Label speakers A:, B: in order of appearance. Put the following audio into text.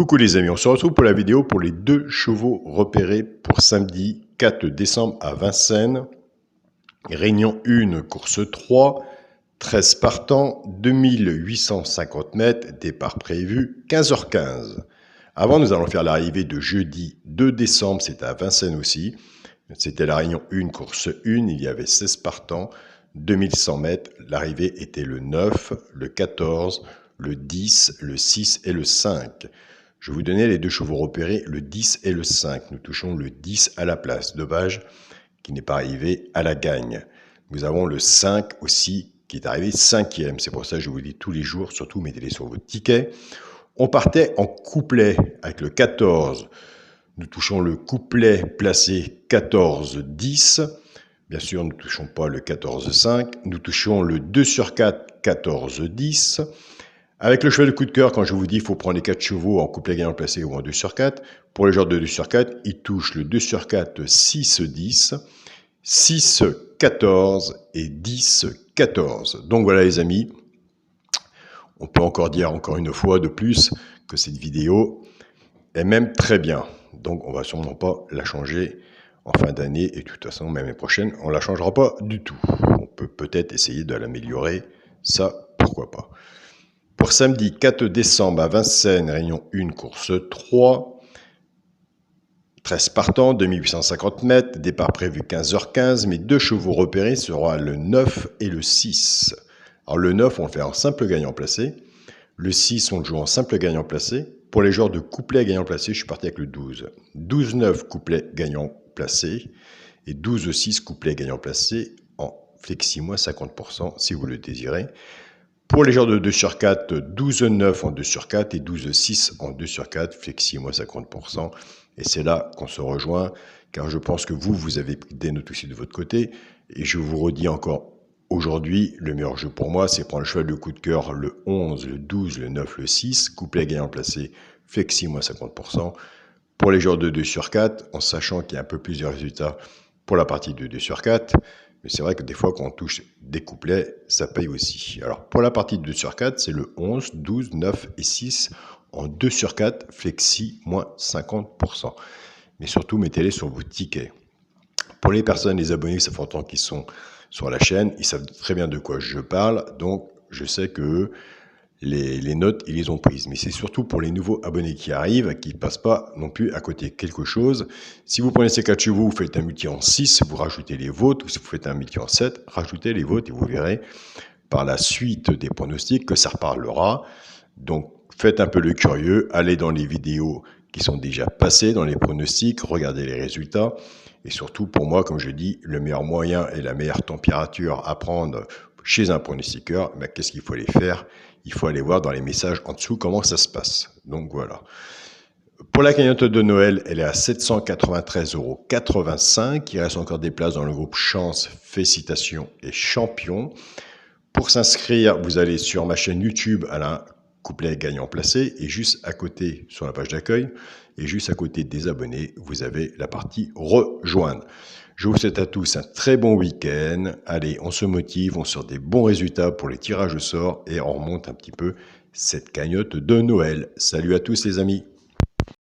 A: Coucou les amis, on se retrouve pour la vidéo pour les 2 chevaux repérés pour samedi 4 décembre à Vincennes. Réunion 1, course 3, 13 partants, 2850 mètres, départ prévu 15h15. Avant, nous allons faire l'arrivée de jeudi 2 décembre, c'était à Vincennes aussi. C'était la Réunion 1, course 1, il y avait 16 partants, 2100 mètres. L'arrivée était le 9, le 14, le 10, le 6 et le 5. Je vais vous donner les 2 chevaux repérés, le 10 et le 5. Nous touchons le 10 à la place. Dommage qu'il n'est pas arrivé à la gagne. Nous avons le 5 aussi qui est arrivé 5e. C'est pour ça que je vous dis tous les jours, surtout mettez-les sur votre ticket. On partait en couplet avec le 14. Nous touchons le couplet placé 14-10. Bien sûr, nous ne touchons pas le 14-5. Nous touchons le 2 sur 4, 14-10. Avec le cheval de coup de cœur, quand je vous dis qu'il faut prendre les 4 chevaux en couplet gagnant placé ou en 2 sur 4, pour les genres de 2 sur 4, ils touchent le 2 sur 4, 6-10, 6-14 et 10-14. Donc voilà les amis, on peut encore dire encore une fois de plus que cette vidéo est même très bien. Donc on ne va sûrement pas la changer en fin d'année et de toute façon, même l'année prochaine, on ne la changera pas du tout. On peut peut-être essayer de l'améliorer, ça pourquoi pas. Pour samedi 4 décembre à Vincennes, Réunion 1, course 3, 13 partants, 2850 mètres, départ prévu 15h15, mais 2 chevaux repérés seront le 9 et le 6. Alors le 9, on le fait en simple gagnant placé, le 6, on le joue en simple gagnant placé. Pour les genres de couplet gagnant placé, je suis parti avec le 12. 12-9 couplet gagnant placé et 12-6 couplet gagnant placé en flexi moins 50% si vous le désirez. Pour les genres de 2 sur 4, 12-9 en 2 sur 4 et 12-6 en 2 sur 4, flexi moins 50%. Et c'est là qu'on se rejoint, car je pense que vous avez pris des notes aussi de votre côté. Et je vous redis encore aujourd'hui, le meilleur jeu pour moi, c'est prendre le cheval de coup de cœur, le 11, le 12, le 9, le 6, couplet gagnant placé, flexi moins 50%. Pour les genres de 2 sur 4, en sachant qu'il y a un peu plus de résultats pour la partie de 2 sur 4, mais c'est vrai que des fois, quand on touche des couplets, ça paye aussi. Alors, pour la partie de 2 sur 4, c'est le 11, 12, 9 et 6 en 2 sur 4, flexi, moins 50%. Mais surtout, mettez-les sur vos tickets. Pour les personnes, les abonnés, ça fait longtemps qu'ils sont sur la chaîne, ils savent très bien de quoi je parle. Donc, je sais que les notes, ils les ont prises. Mais c'est surtout pour les nouveaux abonnés qui arrivent, qui ne passent pas non plus à côté de quelque chose. Si vous prenez ces 4 chevaux, vous faites un multi en 6, vous rajoutez les vôtres. Ou si vous faites un multi en 7, rajoutez les vôtres et vous verrez par la suite des pronostics que ça reparlera. Donc, faites un peu le curieux, allez dans les vidéos qui sont déjà passées, dans les pronostics, regardez les résultats. Et surtout, pour moi, comme je dis, le meilleur moyen et la meilleure température à prendre chez un pronostiqueur, ben, qu'est-ce qu'il faut aller faire? Il faut aller voir dans les messages en dessous comment ça se passe. Donc voilà. Pour la cagnotte de Noël, elle est à 793,85 €. Il reste encore des places dans le groupe Chance, Félicitations et Champion. Pour s'inscrire, vous allez sur ma chaîne YouTube Alain Couplet gagnant placé et juste à côté, sur la page d'accueil, et juste à côté des abonnés, vous avez la partie rejoindre. Je vous souhaite à tous un très bon week-end. Allez, on se motive, on sort des bons résultats pour les tirages au sort et on remonte un petit peu cette cagnotte de Noël. Salut à tous les amis.